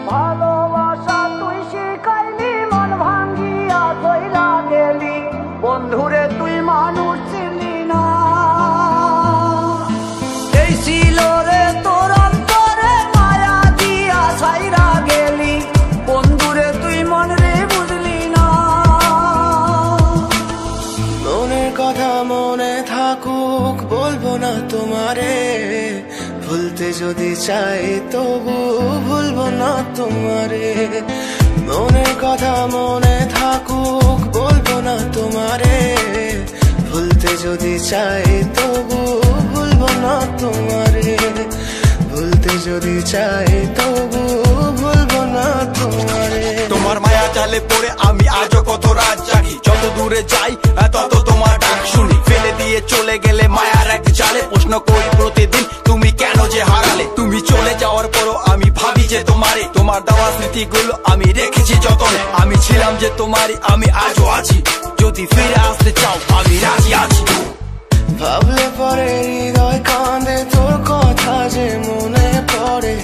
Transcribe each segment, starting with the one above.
ভালোবাসা তুই শিখাইলি, মন ভাঙ্গিয়া চইলা গেলি, বন্ধুরে তুই মানুষ ছিলি না। এই ছিল রে তোর অন্তরে মায়া দিয়া ছাইরা গেলি, বন্ধুরে তুই মন রে বুঝলি না। মনের কথা মনে থাকুক বলবো না তোমারে, ভুলতে যদি চাই তবু ভুলবো না তোমারে। মনের কথা মনে থাকুক বলবো না তোমারে, ভুলতে যদি চাই তবু ভুলবো না তোমারে। ভুলতে যদি চাই তবু ভুলবো না তোমারে। তোমার মায়া জালে পড়ে আমি আজও কত রাত জাগি, যত দূরে যাই তত তোমার ডাক শুনি। ফেলে দিয়ে চলে গেলে মায়ার এক জালে, প্রশ্ন করি প্রতিদিন তুমি কেন যে হারালে। তুমি চলে যাওয়ার পরও আমি ভাবি যে তোমারে, তোমার দেওয়া স্মৃতিগুলো আমি রেখেছি যতনে। আমি ছিলাম যে তোমারই, আমি আজও আছি, যদি ফিরে আসতে চাও আমি রাজি আছি। ভাবলে পরে হৃদয় কাঁদে, তোর কথা যে মনে পড়ে।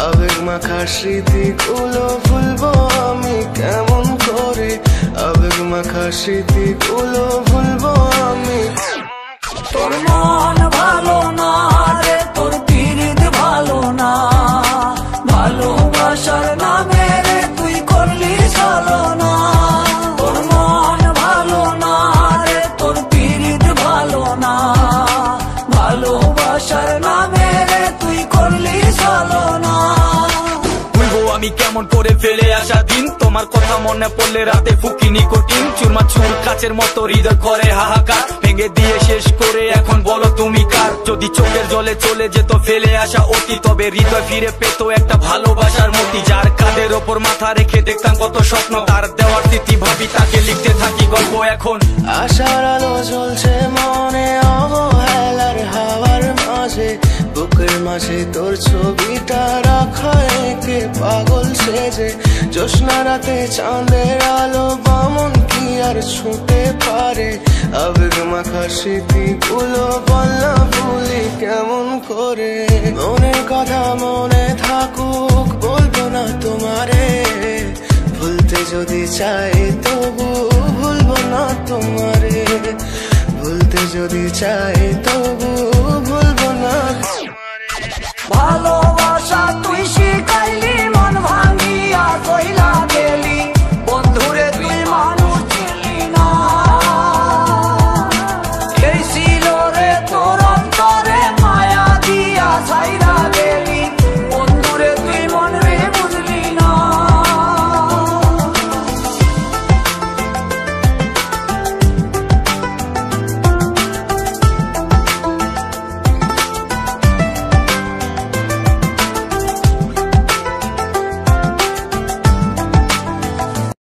আবেগ মাখা স্মৃতিগুলো ভুলবো আমি কেমন করে, আবেগ মাখা স্মৃতিগুলো ভুলবো আমি। তোর মন ভালো না রে, তোর পিরিত ভালো না, ভালোবাসার নামে রে তুই করলি ছলনা। তোর মন ভালো না রে, তোর পিরিত ভালো না, ভালোবাসার নামে রে তুই করলি ছলনা। ভুলবো আমি কেমন করে ফেলে আসা দিন, তোমার কথা মনে পড়লে রাতে ফুকি নিকোটিন। চুরমাচুর কাচের মতো হৃদয় করে হাহাকার, ভেঙে দিয়ে শেষ করে এখন বলো তুমি কার। যদি চোখের জলে চলে যেত ফেলে আসা অতি, তবে হৃদয় ফিরে পেত একটা ভালোবাসার মতি। যার কাঁধের ওপর মাথা রেখে দেখতাম কত স্বপ্ন, তার দেওয়ার স্মৃতি ভাবি তাকে লিখতে থাকি গল্প এখন। আশার আলো জ্বলছে মনে অবহেলার হাওয়ার মাঝে, বুকের মাঝে তোর ছবিটা রাখা একে পাগল সেজে। জ্যোৎস্না রাতে চাঁদের আলো বামন কি আর ছুঁতে পারে, আবেগ মাখা স্মৃতিগুলো বললা ভুলি কেমন করে। মনের কথা মনে থাকুক বলবো না তোমারে, ভুলতে যদি চাই তবু ভুলবো না তোমারে। ভুলতে যদি চাই তবু ভুলবো না তোমারে। ভালো